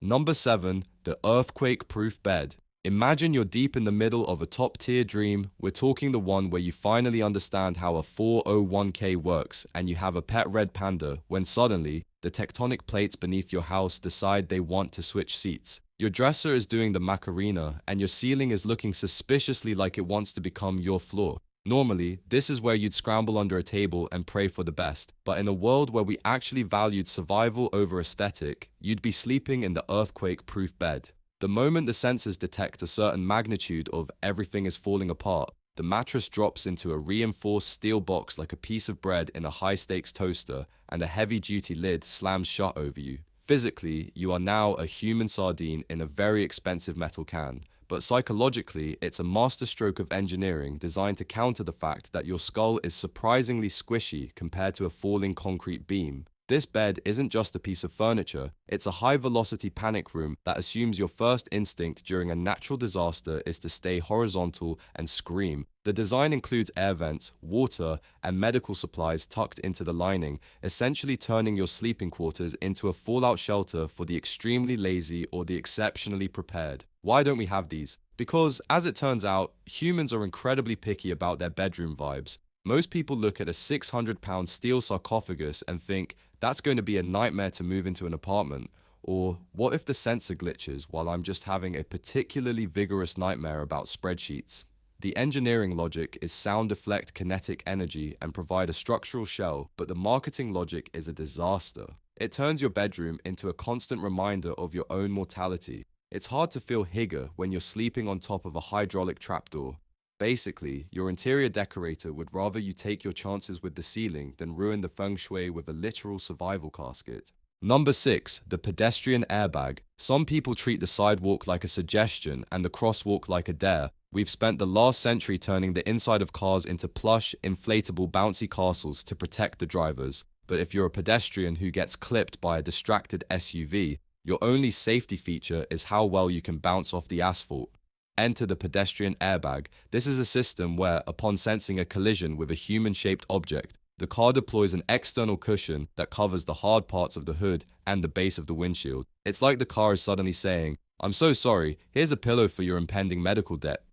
Number 7. The earthquake-proof bed. Imagine you're deep in the middle of a top-tier dream. We're talking the one where you finally understand how a 401k works and you have a pet red panda when suddenly, the tectonic plates beneath your house decide they want to switch seats. Your dresser is doing the Macarena and your ceiling is looking suspiciously like it wants to become your floor. Normally, this is where you'd scramble under a table and pray for the best, but in a world where we actually valued survival over aesthetic, you'd be sleeping in the earthquake-proof bed. The moment the sensors detect a certain magnitude of everything is falling apart, the mattress drops into a reinforced steel box like a piece of bread in a high-stakes toaster, and a heavy-duty lid slams shut over you. Physically, you are now a human sardine in a very expensive metal can, but psychologically, it's a masterstroke of engineering designed to counter the fact that your skull is surprisingly squishy compared to a falling concrete beam. This bed isn't just a piece of furniture, it's a high-velocity panic room that assumes your first instinct during a natural disaster is to stay horizontal and scream. The design includes air vents, water, and medical supplies tucked into the lining, essentially turning your sleeping quarters into a fallout shelter for the extremely lazy or the exceptionally prepared. Why don't we have these? Because, as it turns out, humans are incredibly picky about their bedroom vibes. Most people look at a 600-pound steel sarcophagus and think, that's going to be a nightmare to move into an apartment. Or, what if the sensor glitches while I'm just having a particularly vigorous nightmare about spreadsheets? The engineering logic is sound deflect kinetic energy and provide a structural shell, but the marketing logic is a disaster. It turns your bedroom into a constant reminder of your own mortality. It's hard to feel hygge when you're sleeping on top of a hydraulic trapdoor. Basically, your interior decorator would rather you take your chances with the ceiling than ruin the feng shui with a literal survival casket. Number 6. The pedestrian airbag. Some people treat the sidewalk like a suggestion and the crosswalk like a dare. We've spent the last century turning the inside of cars into plush, inflatable, bouncy castles to protect the drivers. But if you're a pedestrian who gets clipped by a distracted SUV, your only safety feature is how well you can bounce off the asphalt. Enter the pedestrian airbag. This is a system where, upon sensing a collision with a human-shaped object, the car deploys an external cushion that covers the hard parts of the hood and the base of the windshield. It's like the car is suddenly saying, "I'm so sorry, here's a pillow for your impending medical debt."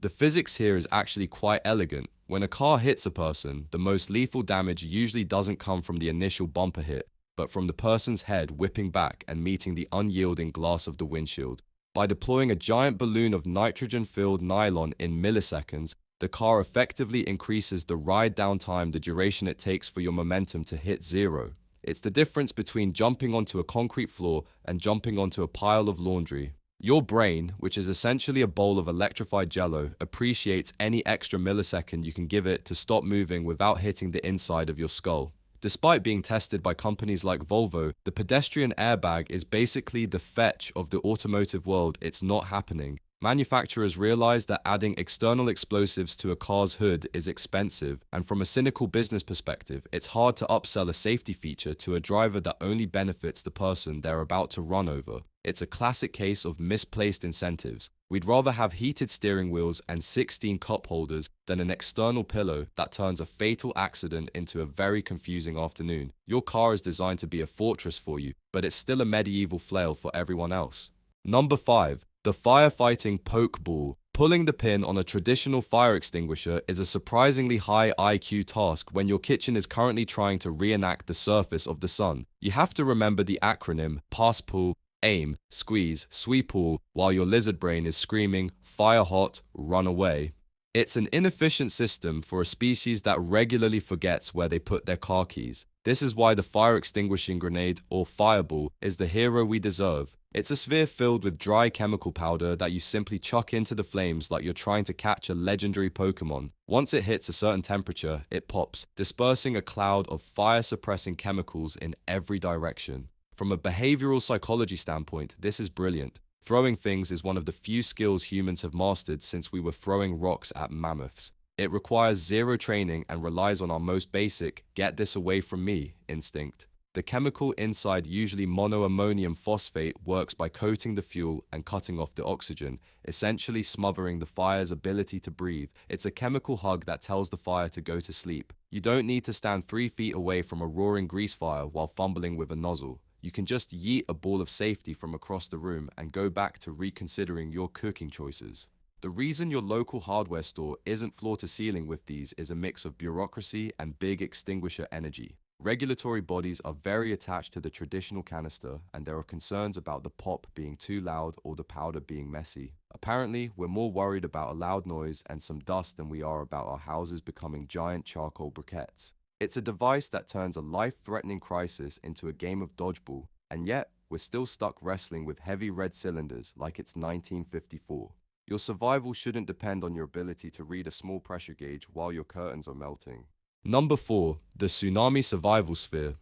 The physics here is actually quite elegant. When a car hits a person, the most lethal damage usually doesn't come from the initial bumper hit, but from the person's head whipping back and meeting the unyielding glass of the windshield. By deploying a giant balloon of nitrogen-filled nylon in milliseconds, the car effectively increases the ride-down time, the duration it takes for your momentum to hit zero. It's the difference between jumping onto a concrete floor and jumping onto a pile of laundry. Your brain, which is essentially a bowl of electrified jello, appreciates any extra millisecond you can give it to stop moving without hitting the inside of your skull. Despite being tested by companies like Volvo, the pedestrian airbag is basically the fetch of the automotive world. It's not happening. Manufacturers realize that adding external explosives to a car's hood is expensive, and from a cynical business perspective, it's hard to upsell a safety feature to a driver that only benefits the person they're about to run over. It's a classic case of misplaced incentives. We'd rather have heated steering wheels and 16 cup holders than an external pillow that turns a fatal accident into a very confusing afternoon. Your car is designed to be a fortress for you, but it's still a medieval flail for everyone else. Number 5. The firefighting poke ball. Pulling the pin on a traditional fire extinguisher is a surprisingly high IQ task when your kitchen is currently trying to reenact the surface of the sun. You have to remember the acronym pass, pull, aim, squeeze, sweep all, while your lizard brain is screaming, fire hot, run away. It's an inefficient system for a species that regularly forgets where they put their car keys. This is why the fire extinguishing grenade, or fireball, is the hero we deserve. It's a sphere filled with dry chemical powder that you simply chuck into the flames like you're trying to catch a legendary Pokemon. Once it hits a certain temperature, it pops, dispersing a cloud of fire-suppressing chemicals in every direction. From a behavioral psychology standpoint, this is brilliant. Throwing things is one of the few skills humans have mastered since we were throwing rocks at mammoths. It requires zero training and relies on our most basic, get this away from me, instinct. The chemical inside usually monoammonium phosphate works by coating the fuel and cutting off the oxygen, essentially smothering the fire's ability to breathe. It's a chemical hug that tells the fire to go to sleep. You don't need to stand 3 feet away from a roaring grease fire while fumbling with a nozzle. You can just yeet a ball of safety from across the room and go back to reconsidering your cooking choices. The reason your local hardware store isn't floor to ceiling with these is a mix of bureaucracy and big extinguisher energy. Regulatory bodies are very attached to the traditional canister, and there are concerns about the pop being too loud or the powder being messy. Apparently, we're more worried about a loud noise and some dust than we are about our houses becoming giant charcoal briquettes. It's a device that turns a life-threatening crisis into a game of dodgeball, and yet we're still stuck wrestling with heavy red cylinders like it's 1954. Your survival shouldn't depend on your ability to read a small pressure gauge while your curtains are melting. Number 4. The Tsunami Survival Sphere.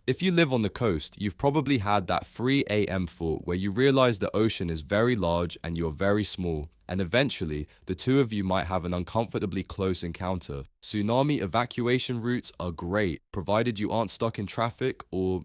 If you live on the coast, you've probably had that 3 a.m. thought where you realize the ocean is very large and you're very small, and eventually, the two of you might have an uncomfortably close encounter. Tsunami evacuation routes are great, provided you aren't stuck in traffic or,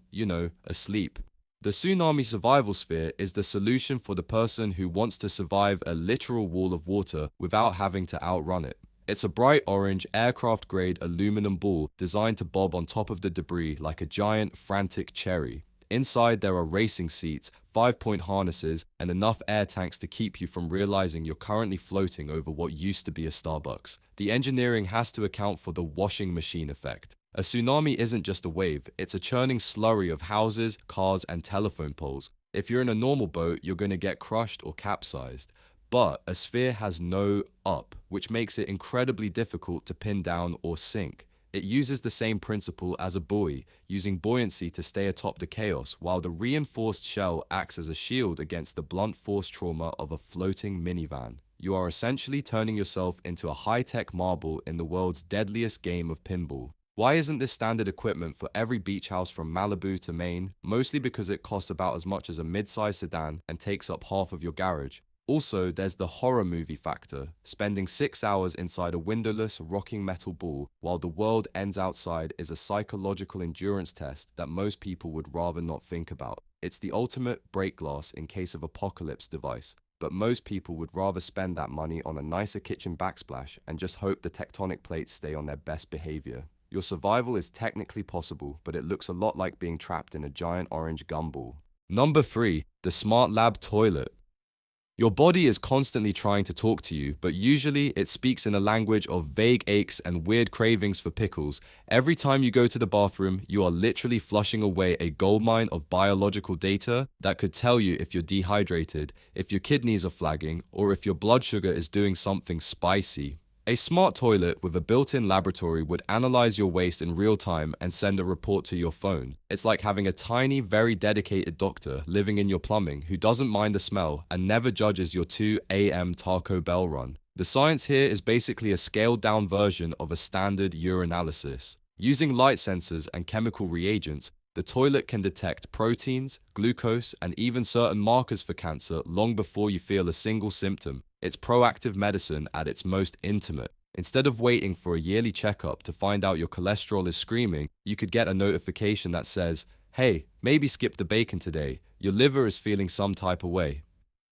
asleep. The Tsunami Survival Sphere is the solution for the person who wants to survive a literal wall of water without having to outrun it. It's a bright orange, aircraft-grade aluminum ball designed to bob on top of the debris like a giant, frantic cherry. Inside, there are racing seats, 5-point harnesses, and enough air tanks to keep you from realizing you're currently floating over what used to be a Starbucks. The engineering has to account for the washing machine effect. A tsunami isn't just a wave, it's a churning slurry of houses, cars, and telephone poles. If you're in a normal boat, you're going to get crushed or capsized. But a sphere has no up, which makes it incredibly difficult to pin down or sink. It uses the same principle as a buoy, using buoyancy to stay atop the chaos, while the reinforced shell acts as a shield against the blunt force trauma of a floating minivan. You are essentially turning yourself into a high-tech marble in the world's deadliest game of pinball. Why isn't this standard equipment for every beach house from Malibu to Maine? Mostly because it costs about as much as a mid-size sedan and takes up half of your garage. Also, there's the horror movie factor, spending 6 hours inside a windowless, rocking metal ball while the world ends outside is a psychological endurance test that most people would rather not think about. It's the ultimate break glass in case of apocalypse device, but most people would rather spend that money on a nicer kitchen backsplash and just hope the tectonic plates stay on their best behavior. Your survival is technically possible, but it looks a lot like being trapped in a giant orange gumball. Number 3. The Smart Lab Toilet. Your body is constantly trying to talk to you, but usually it speaks in a language of vague aches and weird cravings for pickles. Every time you go to the bathroom, you are literally flushing away a goldmine of biological data that could tell you if you're dehydrated, if your kidneys are flagging, or if your blood sugar is doing something spicy. A smart toilet with a built-in laboratory would analyze your waste in real time and send a report to your phone. It's like having a tiny, very dedicated doctor living in your plumbing who doesn't mind the smell and never judges your 2 a.m. Taco Bell run. The science here is basically a scaled-down version of a standard urinalysis. Using light sensors and chemical reagents, the toilet can detect proteins, glucose, and even certain markers for cancer long before you feel a single symptom. It's proactive medicine at its most intimate. Instead of waiting for a yearly checkup to find out your cholesterol is screaming, you could get a notification that says, "Hey, maybe skip the bacon today. Your liver is feeling some type of way."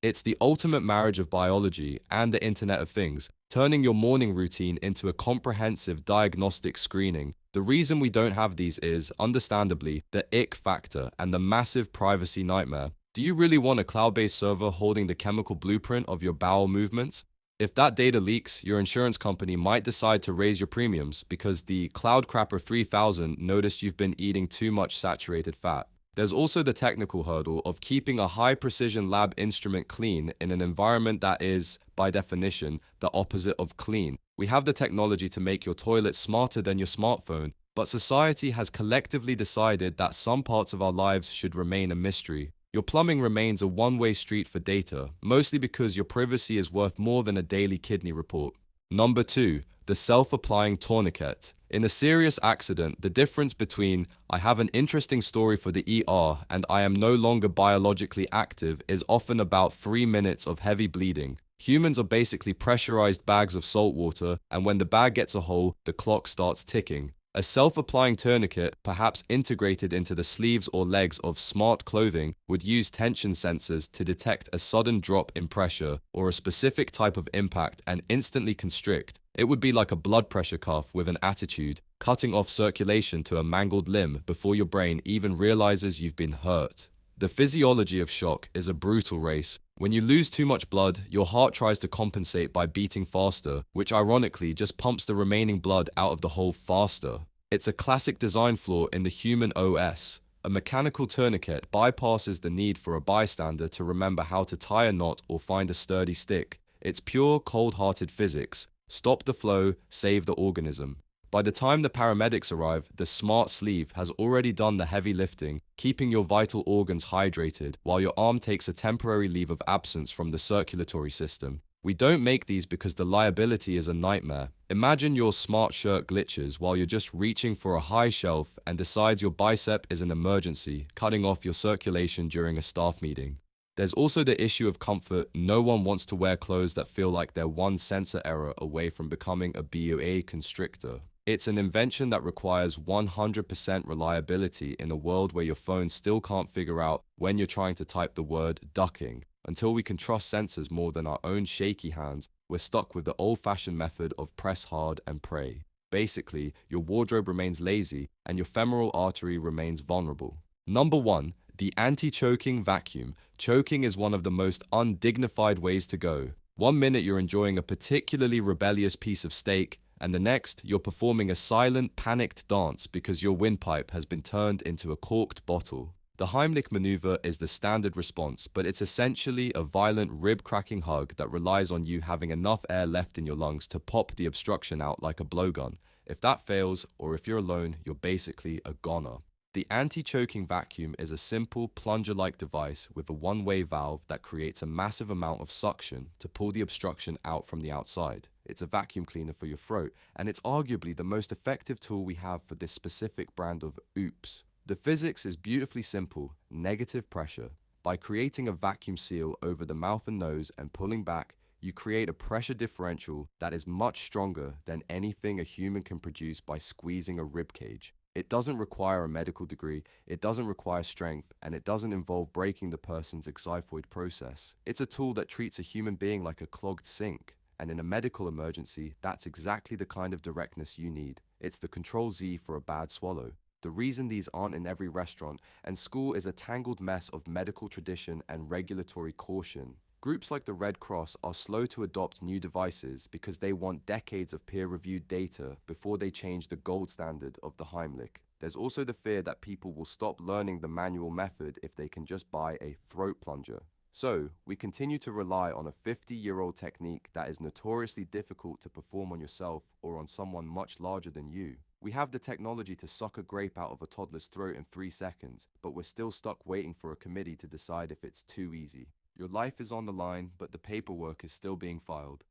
It's the ultimate marriage of biology and the Internet of Things, turning your morning routine into a comprehensive diagnostic screening. The reason we don't have these is, understandably, the ick factor and the massive privacy nightmare. Do you really want a cloud-based server holding the chemical blueprint of your bowel movements? If that data leaks, your insurance company might decide to raise your premiums because the Cloud Crapper 3000 noticed you've been eating too much saturated fat. There's also the technical hurdle of keeping a high-precision lab instrument clean in an environment that is, by definition, the opposite of clean. We have the technology to make your toilet smarter than your smartphone, but society has collectively decided that some parts of our lives should remain a mystery. Your plumbing remains a one-way street for data, mostly because your privacy is worth more than a daily kidney report. Number 2. The Self-Applying Tourniquet. In a serious accident, the difference between "I have an interesting story for the ER" and "I am no longer biologically active" is often about 3 minutes of heavy bleeding. Humans are basically pressurized bags of salt water, and when the bag gets a hole, the clock starts ticking. A self-applying tourniquet, perhaps integrated into the sleeves or legs of smart clothing, would use tension sensors to detect a sudden drop in pressure or a specific type of impact and instantly constrict. It would be like a blood pressure cuff with an attitude, cutting off circulation to a mangled limb before your brain even realizes you've been hurt. The physiology of shock is a brutal race. When you lose too much blood, your heart tries to compensate by beating faster, which ironically just pumps the remaining blood out of the hole faster. It's a classic design flaw in the human OS. A mechanical tourniquet bypasses the need for a bystander to remember how to tie a knot or find a sturdy stick. It's pure, cold-hearted physics. Stop the flow, save the organism. By the time the paramedics arrive, the smart sleeve has already done the heavy lifting, keeping your vital organs hydrated while your arm takes a temporary leave of absence from the circulatory system. We don't make these because the liability is a nightmare. Imagine your smart shirt glitches while you're just reaching for a high shelf and decides your bicep is an emergency, cutting off your circulation during a staff meeting. There's also the issue of comfort. No one wants to wear clothes that feel like they're one sensor error away from becoming a BOA constrictor. It's an invention that requires 100% reliability in a world where your phone still can't figure out when you're trying to type the word ducking. Until we can trust sensors more than our own shaky hands, we're stuck with the old-fashioned method of press hard and pray. Basically, your wardrobe remains lazy and your femoral artery remains vulnerable. Number 1. The anti-choking vacuum. Choking is one of the most undignified ways to go. One minute you're enjoying a particularly rebellious piece of steak, and the next, you're performing a silent, panicked dance because your windpipe has been turned into a corked bottle. The Heimlich maneuver is the standard response, but it's essentially a violent rib-cracking hug that relies on you having enough air left in your lungs to pop the obstruction out like a blowgun. If that fails, or if you're alone, you're basically a goner. The anti-choking vacuum is a simple plunger-like device with a one-way valve that creates a massive amount of suction to pull the obstruction out from the outside. It's a vacuum cleaner for your throat, and it's arguably the most effective tool we have for this specific brand of oops. The physics is beautifully simple: negative pressure. By creating a vacuum seal over the mouth and nose and pulling back, you create a pressure differential that is much stronger than anything a human can produce by squeezing a rib cage. It doesn't require a medical degree, it doesn't require strength, and it doesn't involve breaking the person's xiphoid process. It's a tool that treats a human being like a clogged sink. And in a medical emergency, that's exactly the kind of directness you need. It's the Control Z for a bad swallow. The reason these aren't in every restaurant and school is a tangled mess of medical tradition and regulatory caution. Groups like the Red Cross are slow to adopt new devices because they want decades of peer-reviewed data before they change the gold standard of the Heimlich. There's also the fear that people will stop learning the manual method if they can just buy a throat plunger. So, we continue to rely on a 50-year-old technique that is notoriously difficult to perform on yourself or on someone much larger than you. We have the technology to suck a grape out of a toddler's throat in 3 seconds, but we're still stuck waiting for a committee to decide if it's too easy. Your life is on the line, but the paperwork is still being filed.